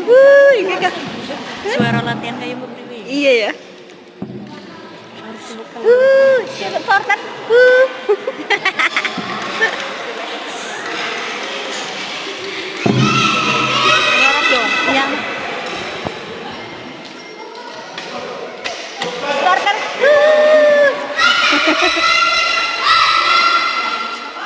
Iya. Suara latihan kayak begini. Iya ya. Harus buka. Siapa korban? Harap dong. Yang